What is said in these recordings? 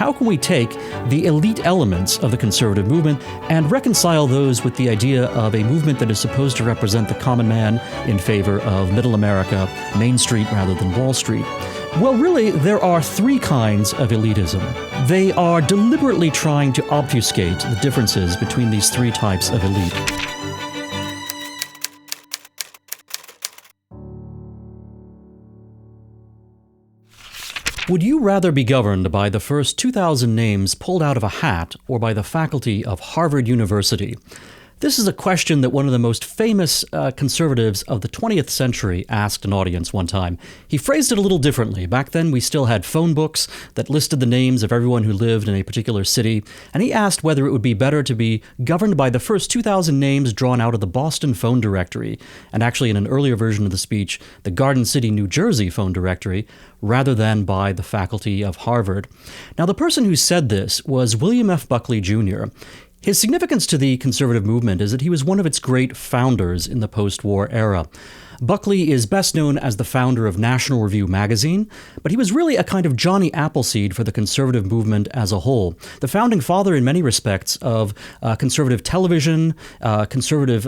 How can we take the elite elements of the conservative movement and reconcile those with the idea of a movement that is supposed to represent the common man in favor of middle America, Main Street rather than Wall Street? Well, really, there are three kinds of elitism. They are deliberately trying to obfuscate the differences between these three types of elite. Would you rather be governed by the first 2,000 names pulled out of a hat or by the faculty of Harvard University? This is a question that one of the most famous conservatives of the 20th century asked an audience one time. He phrased it a little differently. Back then, we still had phone books that listed the names of everyone who lived in a particular city, and he asked whether it would be better to be governed by the first 2,000 names drawn out of the Boston phone directory, and actually in an earlier version of the speech, the Garden City, New Jersey phone directory, rather than by the faculty of Harvard. Now, the person who said this was William F. Buckley Jr. His significance to the conservative movement is that he was one of its great founders in the post-war era. Buckley is best known as the founder of National Review magazine, but he was really a kind of Johnny Appleseed for the conservative movement as a whole. The founding father, in many respects, of conservative television, conservative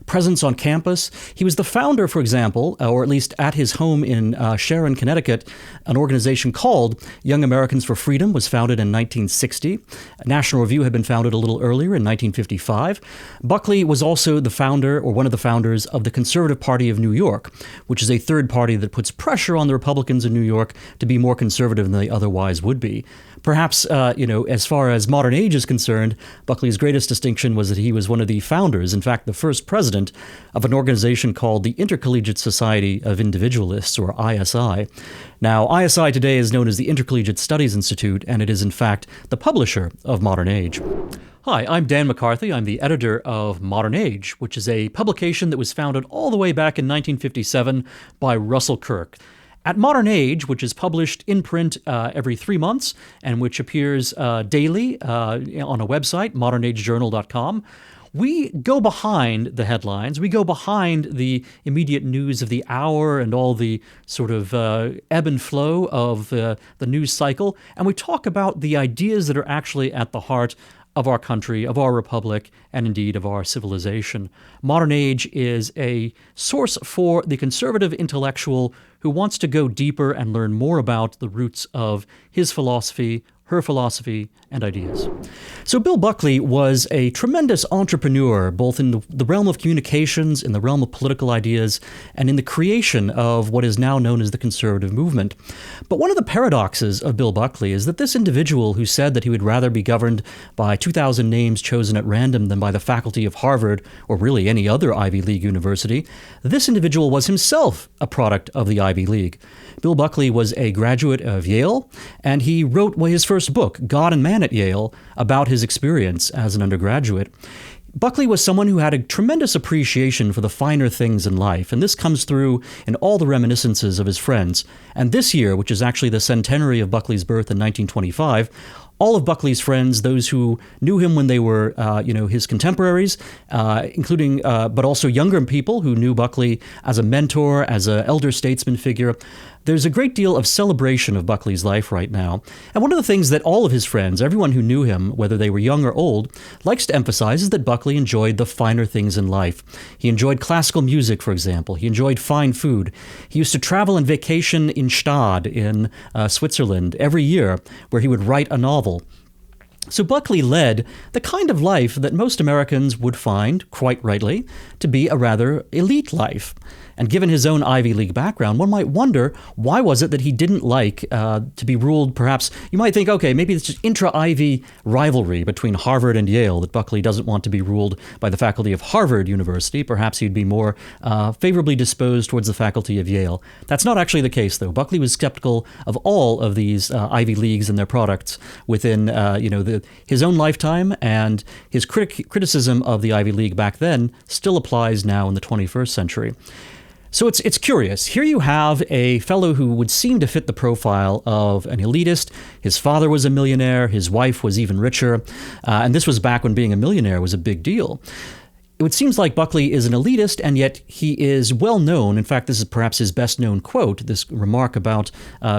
presence on campus. He was the founder, for example, or at least at his home in Sharon, Connecticut, an organization called Young Americans for Freedom was founded in 1960. National Review had been founded a little earlier in 1955. Buckley was also the founder, or one of the founders, of the Conservative Party of New York, which is a third party that puts pressure on the Republicans in New York to be more conservative than they otherwise would be. Perhaps, as far as modern age is concerned, Buckley's greatest distinction was that he was one of the founders, in fact, the first president of an organization called the Intercollegiate Society of Individualists, or ISI. Now, ISI today is known as the Intercollegiate Studies Institute, and it is, in fact, the publisher of Modern Age. Hi, I'm Dan McCarthy. I'm the editor of Modern Age, which is a publication that was founded all the way back in 1957 by Russell Kirk. At Modern Age, which is published in print every 3 months and which appears daily on a website, modernagejournal.com, we go behind the headlines. We go behind the immediate news of the hour and all the sort of ebb and flow of the news cycle, and we talk about the ideas that are actually at the heart of our country, of our republic, and indeed of our civilization. Modern Age is a source for the conservative intellectual who wants to go deeper and learn more about the roots of his philosophy, her philosophy, and ideas. So Bill Buckley was a tremendous entrepreneur, both in the realm of communications, in the realm of political ideas, and in the creation of what is now known as the conservative movement. But one of the paradoxes of Bill Buckley is that this individual who said that he would rather be governed by 2,000 names chosen at random than by the faculty of Harvard, or really any other Ivy League university, this individual was himself a product of the Ivy League. Bill Buckley was a graduate of Yale, and he wrote his first book, God and Man at Yale, about his experience as an undergraduate. Buckley was someone who had a tremendous appreciation for the finer things in life, and this comes through in all the reminiscences of his friends. And this year, which is actually the centenary of Buckley's birth in 1925, all of Buckley's friends, those who knew him when they were, his contemporaries, including, but also younger people who knew Buckley as a mentor, as an elder statesman figure. There's a great deal of celebration of Buckley's life right now. And one of the things that all of his friends, everyone who knew him, whether they were young or old, likes to emphasize is that Buckley enjoyed the finer things in life. He enjoyed classical music, for example. He enjoyed fine food. He used to travel and vacation in Stade in Switzerland every year, where he would write a novel. So Buckley led the kind of life that most Americans would find, quite rightly, to be a rather elite life. And given his own Ivy League background, one might wonder, why was it that he didn't like to be ruled, perhaps, you might think, okay, maybe it's just intra-Ivy rivalry between Harvard and Yale, that Buckley doesn't want to be ruled by the faculty of Harvard University. Perhaps he'd be more favorably disposed towards the faculty of Yale. That's not actually the case, though. Buckley was skeptical of all of these Ivy Leagues and their products within, his own lifetime, and his criticism of the Ivy League back then still applies now in the 21st century. So it's curious. Here you have a fellow who would seem to fit the profile of an elitist. His father was a millionaire. His wife was even richer. And this was back when being a millionaire was a big deal. it seems like Buckley is an elitist, and yet he is well known. In fact, this is perhaps his best known quote, this remark about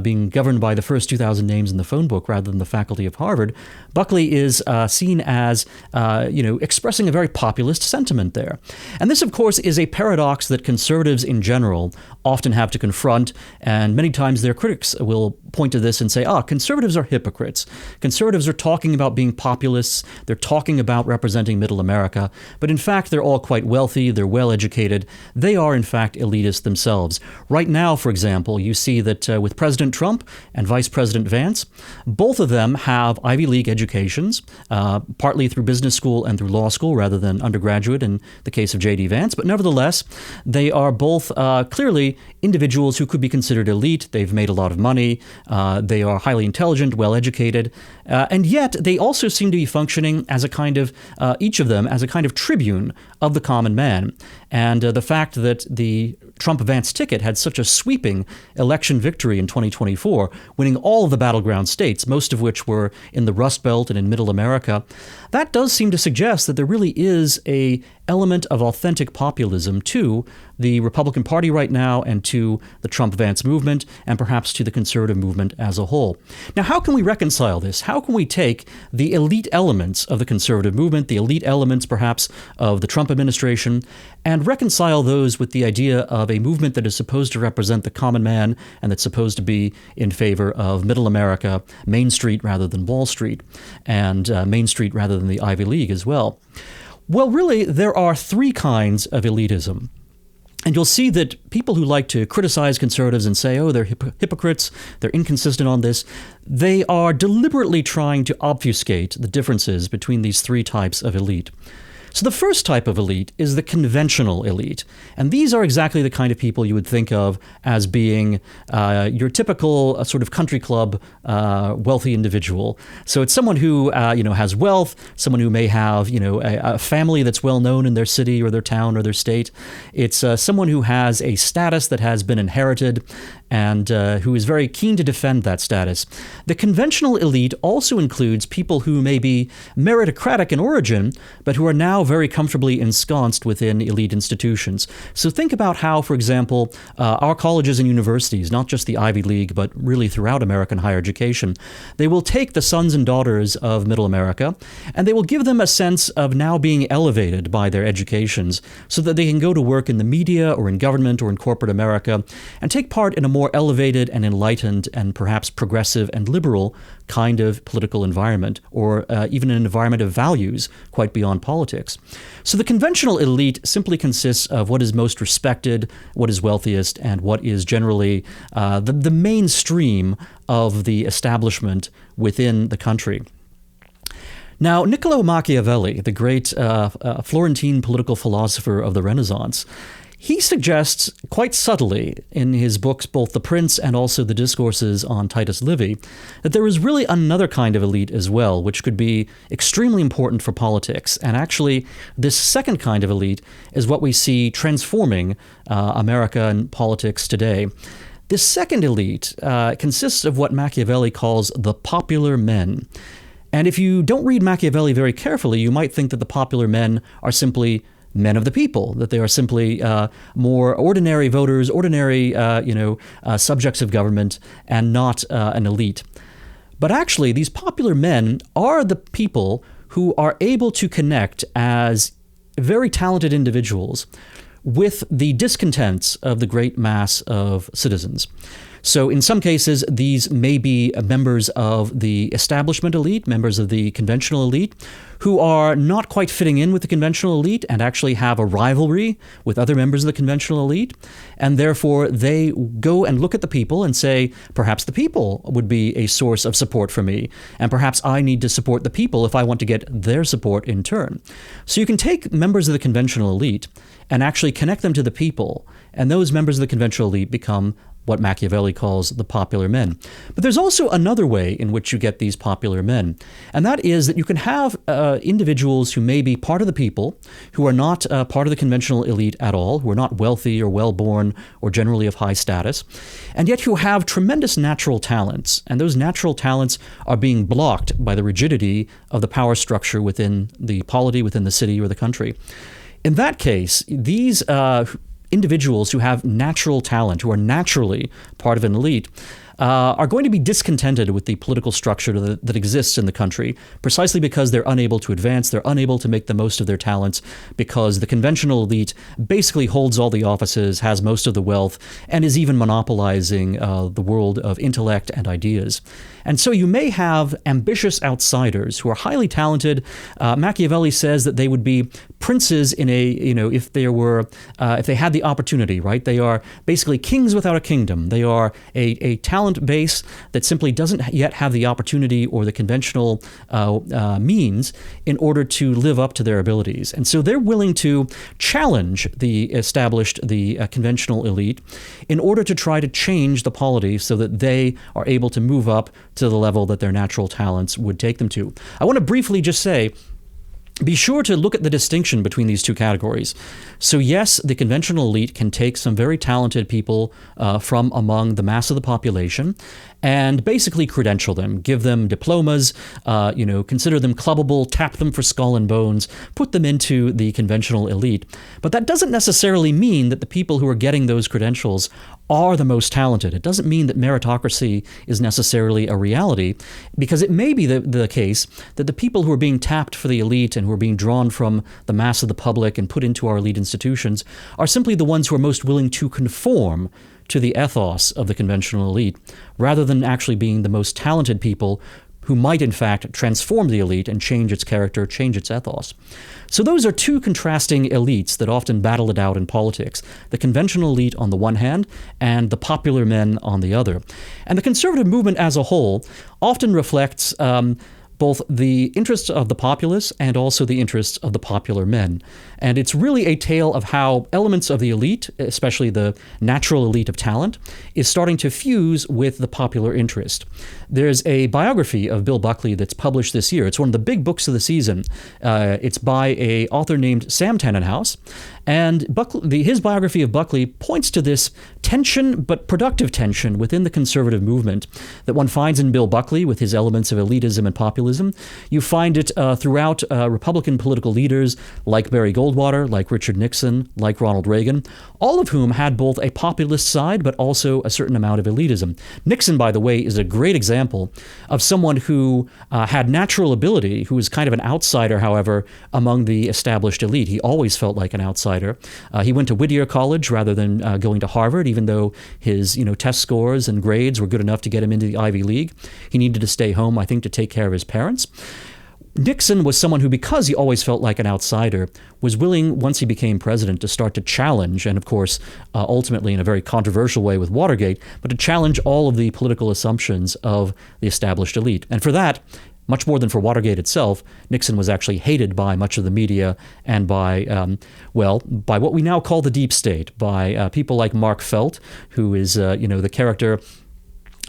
being governed by the first 2,000 names in the phone book rather than the faculty of Harvard. Buckley is seen as expressing a very populist sentiment there. And this, of course, is a paradox that conservatives in general often have to confront, and many times their critics will point to this and say, conservatives are hypocrites. Conservatives are talking about being populists, they're talking about representing middle America, but in fact, they're all quite wealthy, they're well-educated, they are in fact elitists themselves. Right now, for example, you see that with President Trump and Vice President Vance, both of them have Ivy League educations, partly through business school and through law school rather than undergraduate in the case of J.D. Vance, but nevertheless, they are both clearly individuals who could be considered elite. They've made a lot of money, they are highly intelligent, well-educated, and yet they also seem to be functioning as a kind of, each of them, as a kind of tribune of the common man. And the fact that the Trump-Vance ticket had such a sweeping election victory in 2024, winning all of the battleground states, most of which were in the Rust Belt and in Middle America, that does seem to suggest that there really is a element of authentic populism to the Republican Party right now and to the Trump-Vance movement and perhaps to the conservative movement as a whole. Now, how can we reconcile this? How can we take the elite elements of the conservative movement, the elite elements perhaps of the Trump administration, and reconcile those with the idea of a movement that is supposed to represent the common man and that's supposed to be in favor of middle America, Main Street rather than Wall Street, and Main Street rather than the Ivy League as well? Well, really, there are three kinds of elitism. And you'll see that people who like to criticize conservatives and say, they're hypocrites, they're inconsistent on this, they are deliberately trying to obfuscate the differences between these three types of elite. So the first type of elite is the conventional elite. And these are exactly the kind of people you would think of as being your typical sort of country club wealthy individual. So it's someone who has wealth, someone who may have a family that's well known in their city or their town or their state. It's someone who has a status that has been inherited and who is very keen to defend that status. The conventional elite also includes people who may be meritocratic in origin, but who are now very comfortably ensconced within elite institutions. So think about how, for example, our colleges and universities, not just the Ivy League, but really throughout American higher education, they will take the sons and daughters of middle America, and they will give them a sense of now being elevated by their educations so that they can go to work in the media or in government or in corporate America and take part in a more elevated and enlightened and perhaps progressive and liberal kind of political environment, or even an environment of values quite beyond politics. So the conventional elite simply consists of what is most respected, what is wealthiest, and what is generally the mainstream of the establishment within the country. Now, Niccolo Machiavelli, the great Florentine political philosopher of the Renaissance, he suggests quite subtly in his books, both The Prince and also the discourses on Titus Livy, that there is really another kind of elite as well, which could be extremely important for politics. And actually, this second kind of elite is what we see transforming America and politics today. This second elite consists of what Machiavelli calls the popular men. And if you don't read Machiavelli very carefully, you might think that the popular men are simply men of the people, that they are simply more ordinary voters, ordinary subjects of government, and not an elite. But actually, these popular men are the people who are able to connect as very talented individuals with the discontents of the great mass of citizens. So in some cases, these may be members of the establishment elite, members of the conventional elite, who are not quite fitting in with the conventional elite and actually have a rivalry with other members of the conventional elite. And therefore, they go and look at the people and say, perhaps the people would be a source of support for me. And perhaps I need to support the people if I want to get their support in turn. So you can take members of the conventional elite and actually connect them to the people. And those members of the conventional elite become what Machiavelli calls the popular men. But there's also another way in which you get these popular men, and that is that you can have individuals who may be part of the people, who are not part of the conventional elite at all, who are not wealthy or well-born or generally of high status, and yet who have tremendous natural talents, and those natural talents are being blocked by the rigidity of the power structure within the polity, within the city or the country. In that case, these individuals who have natural talent, who are naturally part of an elite, are going to be discontented with the political structure that exists in the country, precisely because they're unable to advance, they're unable to make the most of their talents, because the conventional elite basically holds all the offices, has most of the wealth, and is even monopolizing the world of intellect and ideas. And so you may have ambitious outsiders who are highly talented. Machiavelli says that they would be princes in a, if they had the opportunity, right? They are basically kings without a kingdom. They are a talent base that simply doesn't yet have the opportunity or the conventional means in order to live up to their abilities. And so they're willing to challenge the conventional elite in order to try to change the polity so that they are able to move up to the level that their natural talents would take them to. I want to briefly just say, be sure to look at the distinction between these two categories. So yes, the conventional elite can take some very talented people from among the mass of the population and basically credential them, give them diplomas, consider them clubbable, tap them for skull and bones, put them into the conventional elite. But that doesn't necessarily mean that the people who are getting those credentials are the most talented. It doesn't mean that meritocracy is necessarily a reality, because it may be the case that the people who are being tapped for the elite and who are being drawn from the mass of the public and put into our elite institutions are simply the ones who are most willing to conform to the ethos of the conventional elite, rather than actually being the most talented people who might in fact transform the elite and change its character, change its ethos. So those are two contrasting elites that often battle it out in politics: the conventional elite on the one hand and the popular men on the other. And the conservative movement as a whole often reflects both the interests of the populace and also the interests of the popular men. And it's really a tale of how elements of the elite, especially the natural elite of talent, is starting to fuse with the popular interest. There's a biography of Bill Buckley that's published this year. It's one of the big books of the season. It's by an author named Sam Tannenhouse. And his biography of Buckley points to this tension, but productive tension, within the conservative movement that one finds in Bill Buckley with his elements of elitism and populism. You find it throughout Republican political leaders like Barry Goldwater, like Richard Nixon, like Ronald Reagan, all of whom had both a populist side but also a certain amount of elitism. Nixon, by the way, is a great example of someone who had natural ability, who was kind of an outsider, however, among the established elite. He always felt like an outsider. He went to Whittier College rather than going to Harvard, even though his test scores and grades were good enough to get him into the Ivy League. He needed to stay home, I think, to take care of his parents. Nixon was someone who, because he always felt like an outsider, was willing, once he became president, to start to challenge, and of course, ultimately in a very controversial way with Watergate, but to challenge all of the political assumptions of the established elite. And for that, much more than for Watergate itself, Nixon was actually hated by much of the media and by what we now call the deep state, by people like Mark Felt, who is, the character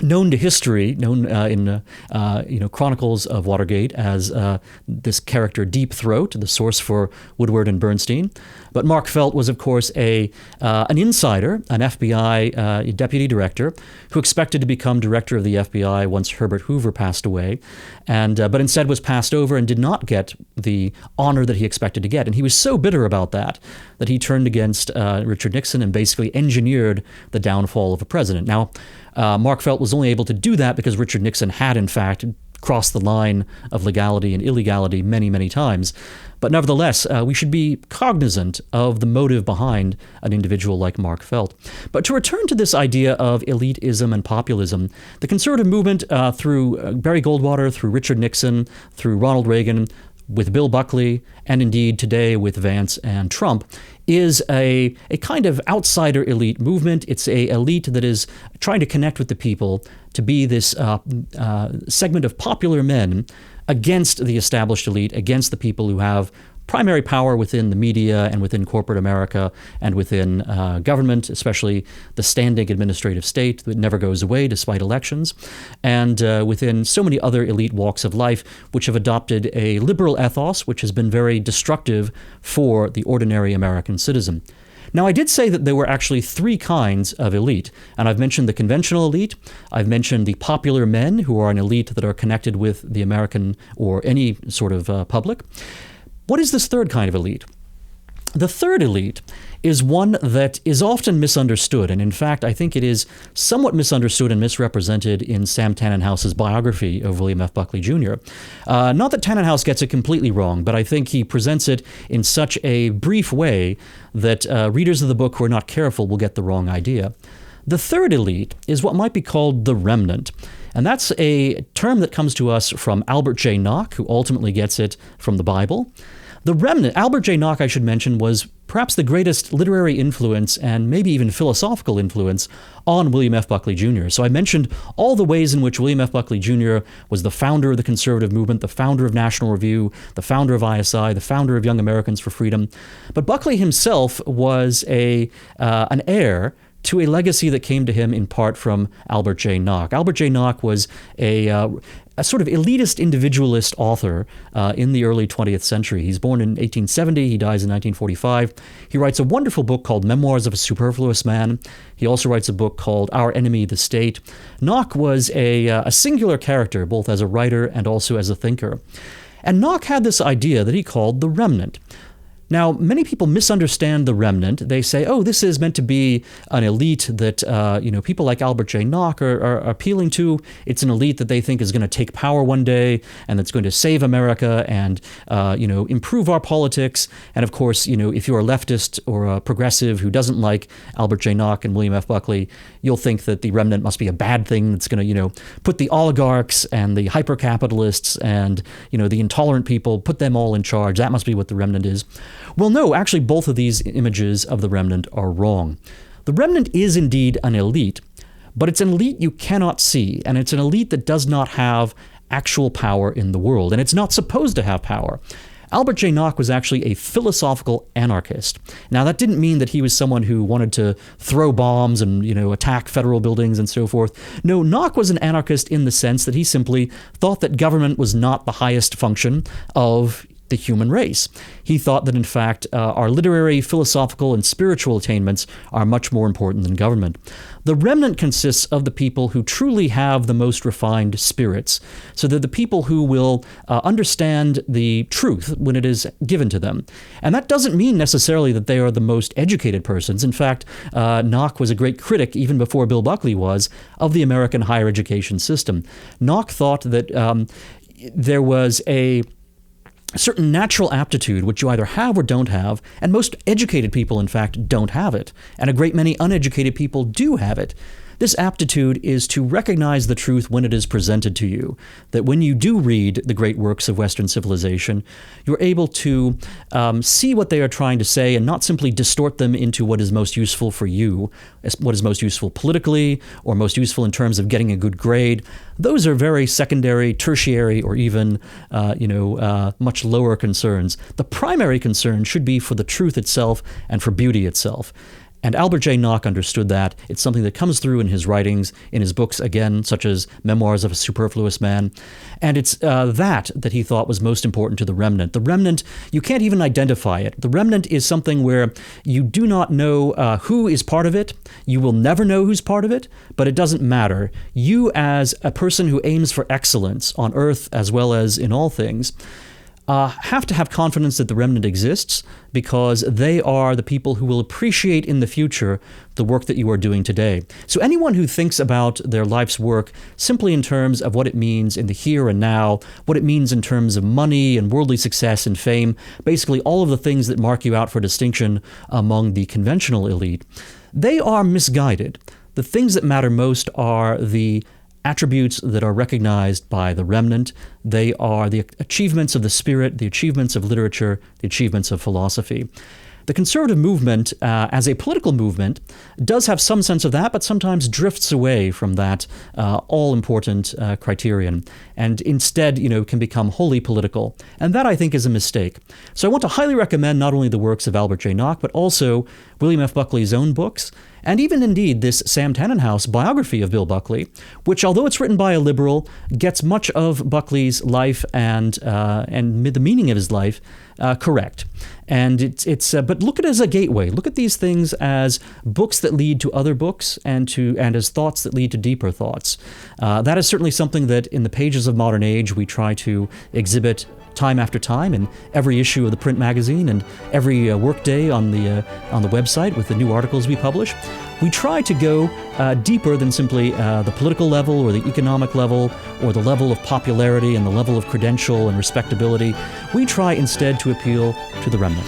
known to history, known in chronicles of Watergate as this character Deep Throat, the source for Woodward and Bernstein. But Mark Felt was, of course, an insider, an FBI deputy director, who expected to become director of the FBI once Herbert Hoover passed away, but instead was passed over and did not get the honor that he expected to get. And he was so bitter about that he turned against Richard Nixon and basically engineered the downfall of a president. Now, Mark Felt was only able to do that because Richard Nixon had, in fact, crossed the line of legality and illegality many, many times. But nevertheless, we should be cognizant of the motive behind an individual like Mark Felt. But to return to this idea of elitism and populism, the conservative movement through Barry Goldwater, through Richard Nixon, through Ronald Reagan, with Bill Buckley, and indeed today with Vance and Trump, is a kind of outsider elite movement. It's an elite that is trying to connect with the people to be this segment of popular men against the established elite, against the people who have primary power within the media and within corporate America and within government, especially the standing administrative state that never goes away despite elections, and within so many other elite walks of life which have adopted a liberal ethos which has been very destructive for the ordinary American citizen. Now, I did say that there were actually three kinds of elite, and I've mentioned the conventional elite, I've mentioned the popular men, who are an elite that are connected with the American or any sort of public. What is this third kind of elite? The third elite is one that is often misunderstood, and in fact, I think it is somewhat misunderstood and misrepresented in Sam Tannenhaus's biography of William F. Buckley Jr. Not that Tannenhaus gets it completely wrong, but I think he presents it in such a brief way that readers of the book who are not careful will get the wrong idea. The third elite is what might be called the remnant. And that's a term that comes to us from Albert J. Nock, who ultimately gets it from the Bible. The remnant, Albert J. Nock, I should mention, was perhaps the greatest literary influence and maybe even philosophical influence on William F. Buckley Jr. So I mentioned all the ways in which William F. Buckley Jr. was the founder of the conservative movement, the founder of National Review, the founder of ISI, the founder of Young Americans for Freedom. But Buckley himself was an heir to a legacy that came to him in part from Albert J. Nock. Albert J. Nock was a sort of elitist individualist author in the early 20th century. He's born in 1870. He dies in 1945. He writes a wonderful book called Memoirs of a Superfluous Man. He also writes a book called Our Enemy, the State. Nock was a singular character, both as a writer and also as a thinker. And Nock had this idea that he called the remnant. Now, many people misunderstand the remnant. They say, oh, this is meant to be an elite that people like Albert J. Nock are appealing to. It's an elite that they think is going to take power one day and that's going to save America and improve our politics. And of course, if you're a leftist or a progressive who doesn't like Albert J. Nock and William F. Buckley, you'll think that the remnant must be a bad thing that's going to put the oligarchs and the hyper-capitalists and the intolerant people, put them all in charge. That must be what the remnant is. Well, no, actually, both of these images of the remnant are wrong. The remnant is indeed an elite, but it's an elite you cannot see, and it's an elite that does not have actual power in the world, and it's not supposed to have power. Albert J. Nock was actually a philosophical anarchist. Now, that didn't mean that he was someone who wanted to throw bombs and, attack federal buildings and so forth. No, Nock was an anarchist in the sense that he simply thought that government was not the highest function of the human race. He thought that, in fact, our literary, philosophical, and spiritual attainments are much more important than government. The remnant consists of the people who truly have the most refined spirits, so they're the people who will understand the truth when it is given to them. And that doesn't mean necessarily that they are the most educated persons. In fact, Nock was a great critic, even before Bill Buckley was, of the American higher education system. Nock thought that there was a certain natural aptitude, which you either have or don't have, and most educated people, in fact, don't have it, and a great many uneducated people do have it. This aptitude is to recognize the truth when it is presented to you, that when you do read the great works of Western civilization, you're able to see what they are trying to say and not simply distort them into what is most useful for you, what is most useful politically, or most useful in terms of getting a good grade. Those are very secondary, tertiary, or even much lower concerns. The primary concern should be for the truth itself and for beauty itself. And Albert J. Nock understood that. It's something that comes through in his writings, in his books, again, such as Memoirs of a Superfluous Man. And it's that he thought was most important to the remnant. The remnant, you can't even identify it. The remnant is something where you do not know who is part of it. You will never know who's part of it, but it doesn't matter. You, as a person who aims for excellence on earth as well as in all things, have to have confidence that the remnant exists, because they are the people who will appreciate in the future the work that you are doing today. So anyone who thinks about their life's work simply in terms of what it means in the here and now, what it means in terms of money and worldly success and fame, basically all of the things that mark you out for distinction among the conventional elite, they are misguided. The things that matter most are the attributes that are recognized by the remnant. They are the achievements of the spirit, the achievements of literature, the achievements of philosophy. The conservative movement, as a political movement, does have some sense of that, but sometimes drifts away from that all-important criterion, and instead, can become wholly political. And that, I think, is a mistake. So I want to highly recommend not only the works of Albert J. Nock, but also William F. Buckley's own books. And even indeed this Sam Tannenhouse biography of Bill Buckley, which, although it's written by a liberal, gets much of Buckley's life and the meaning of his life correct. And but look at it as a gateway. Look at these things as books that lead to other books and as thoughts that lead to deeper thoughts. That is certainly something that in the pages of Modern Age we try to exhibit time after time in every issue of the print magazine and every workday on the website with the new articles we publish. We try to go deeper than simply the political level or the economic level or the level of popularity and the level of credential and respectability. We try instead to appeal to the remnant.